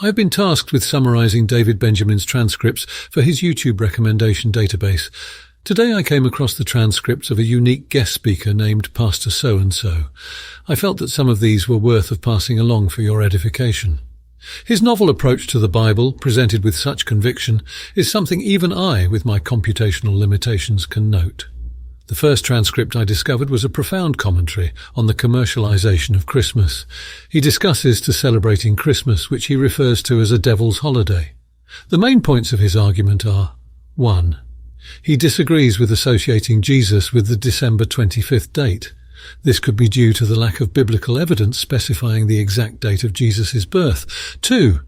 I have been tasked with summarizing David Benjamin's transcripts for his YouTube recommendation database. Today I came across the transcripts of a unique guest speaker named Pastor So-and-so. I felt that some of these were worth of passing along for your edification. His novel approach to the Bible, presented with such conviction, is something even I, with my computational limitations, can note. The first transcript I discovered was a profound commentary on the commercialization of Christmas. He discusses to celebrating Christmas, which he refers to as a devil's holiday. The main points of his argument are: 1. He disagrees with associating Jesus with the December 25th date. This could be due to the lack of biblical evidence specifying the exact date of Jesus' birth. 2.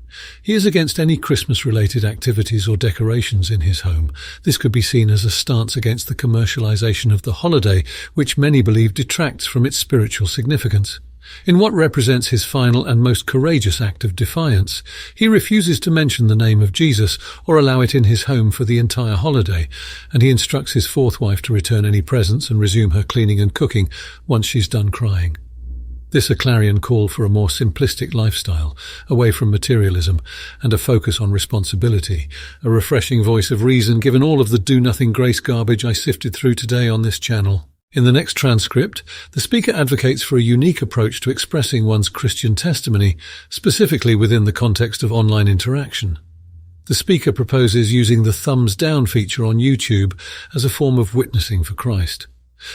He is against any Christmas-related activities or decorations in his home. This could be seen as a stance against the commercialization of the holiday, which many believe detracts from its spiritual significance. In what represents his final and most courageous act of defiance, he refuses to mention the name of Jesus or allow it in his home for the entire holiday, and he instructs his fourth wife to return any presents and resume her cleaning and cooking once she's done crying. This a clarion call for a more simplistic lifestyle, away from materialism, and a focus on responsibility, a refreshing voice of reason given all of the do-nothing grace garbage I sifted through today on this channel. In the next transcript, the speaker advocates for a unique approach to expressing one's Christian testimony, specifically within the context of online interaction. The speaker proposes using the thumbs down feature on YouTube as a form of witnessing for Christ,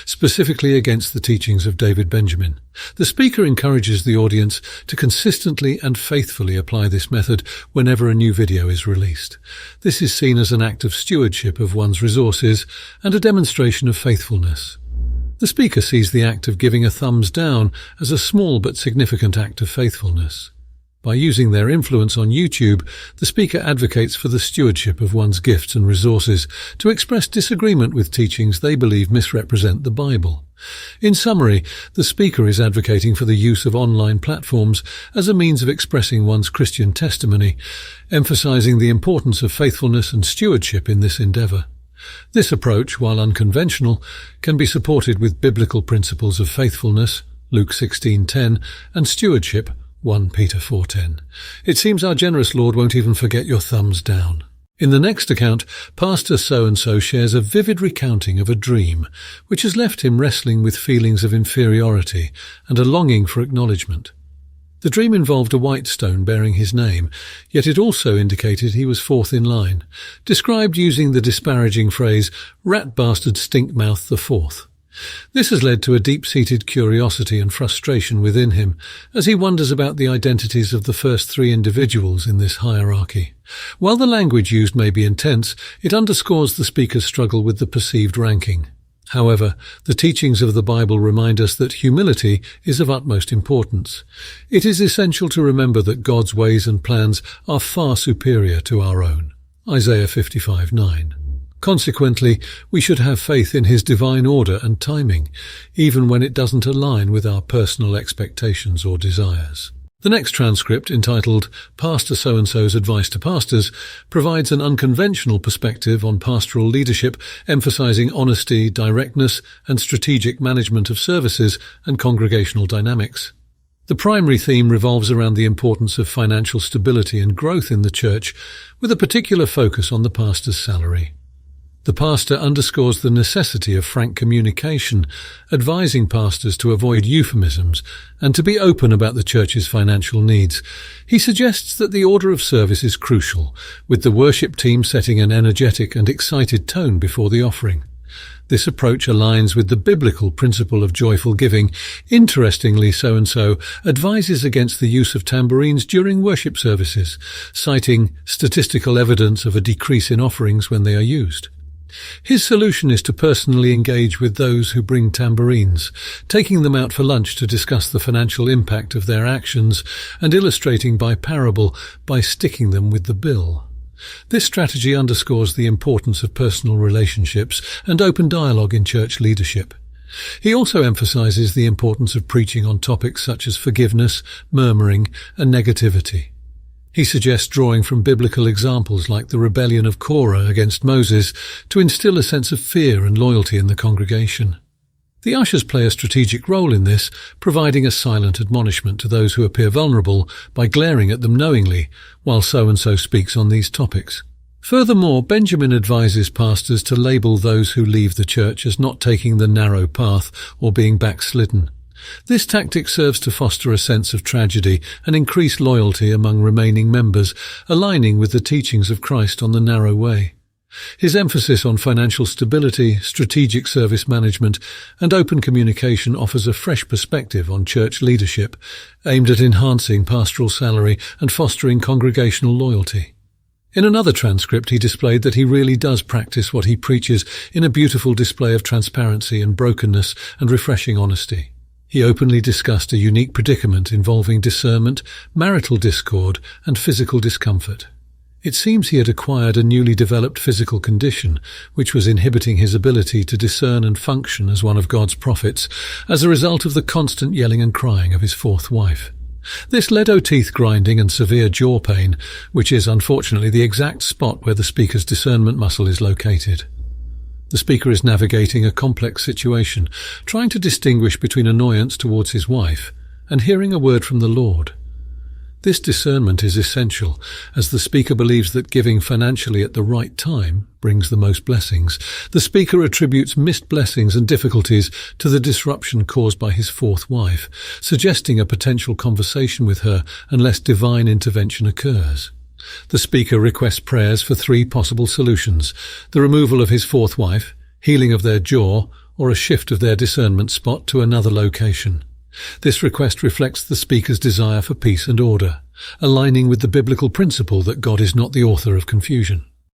specifically against the teachings of David Benjamin. The speaker encourages the audience to consistently and faithfully apply this method whenever a new video is released. This is seen as an act of stewardship of one's resources and a demonstration of faithfulness. The speaker sees the act of giving a thumbs down as a small but significant act of faithfulness. By using their influence on YouTube, the speaker advocates for the stewardship of one's gifts and resources to express disagreement with teachings they believe misrepresent the Bible. In summary, the speaker is advocating for the use of online platforms as a means of expressing one's Christian testimony, emphasizing the importance of faithfulness and stewardship in this endeavor. This approach, while unconventional, can be supported with biblical principles of faithfulness, Luke 16:10, and stewardship, 1 Peter 4:10. It seems our generous Lord won't even forget your thumbs down. In the next account, Pastor So-and-so shares a vivid recounting of a dream, which has left him wrestling with feelings of inferiority and a longing for acknowledgement. The dream involved a white stone bearing his name, yet it also indicated he was fourth in line, described using the disparaging phrase, "rat bastard stink mouth the fourth." This has led to a deep-seated curiosity and frustration within him as he wonders about the identities of the first three individuals in this hierarchy. While the language used may be intense, it underscores the speaker's struggle with the perceived ranking. However, the teachings of the Bible remind us that humility is of utmost importance. It is essential to remember that God's ways and plans are far superior to our own. Isaiah 55:9. Consequently, we should have faith in His divine order and timing, even when it doesn't align with our personal expectations or desires. The next transcript, entitled Pastor So-and-so's Advice to Pastors, provides an unconventional perspective on pastoral leadership, emphasizing honesty, directness, and strategic management of services and congregational dynamics. The primary theme revolves around the importance of financial stability and growth in the church, with a particular focus on the pastor's salary. The pastor underscores the necessity of frank communication, advising pastors to avoid euphemisms and to be open about the church's financial needs. He suggests that the order of service is crucial, with the worship team setting an energetic and excited tone before the offering. This approach aligns with the biblical principle of joyful giving. Interestingly, So-and-so advises against the use of tambourines during worship services, citing statistical evidence of a decrease in offerings when they are used. His solution is to personally engage with those who bring tambourines, taking them out for lunch to discuss the financial impact of their actions and illustrating by parable by sticking them with the bill. This strategy underscores the importance of personal relationships and open dialogue in church leadership. He also emphasizes the importance of preaching on topics such as forgiveness, murmuring, and negativity. He suggests drawing from biblical examples like the rebellion of Korah against Moses to instill a sense of fear and loyalty in the congregation. The ushers play a strategic role in this, providing a silent admonishment to those who appear vulnerable by glaring at them knowingly while so-and-so speaks on these topics. Furthermore, Benjamin advises pastors to label those who leave the church as not taking the narrow path or being backslidden. This tactic serves to foster a sense of tragedy and increase loyalty among remaining members, aligning with the teachings of Christ on the narrow way. His emphasis on financial stability, strategic service management, and open communication offers a fresh perspective on church leadership, aimed at enhancing pastoral salary and fostering congregational loyalty. In another transcript, he displayed that he really does practice what he preaches in a beautiful display of transparency and brokenness and refreshing honesty. He openly discussed a unique predicament involving discernment, marital discord, and physical discomfort. It seems he had acquired a newly developed physical condition, which was inhibiting his ability to discern and function as one of God's prophets, as a result of the constant yelling and crying of his fourth wife. This led to teeth grinding and severe jaw pain, which is unfortunately the exact spot where the speaker's discernment muscle is located. The speaker is navigating a complex situation, trying to distinguish between annoyance towards his wife and hearing a word from the Lord. This discernment is essential, as the speaker believes that giving financially at the right time brings the most blessings. The speaker attributes missed blessings and difficulties to the disruption caused by his fourth wife, suggesting a potential conversation with her unless divine intervention occurs. The speaker requests prayers for 3 possible solutions: the removal of his fourth wife, healing of their jaw, or a shift of their discernment spot to another location. This request reflects the speaker's desire for peace and order, aligning with the biblical principle that God is not the author of confusion.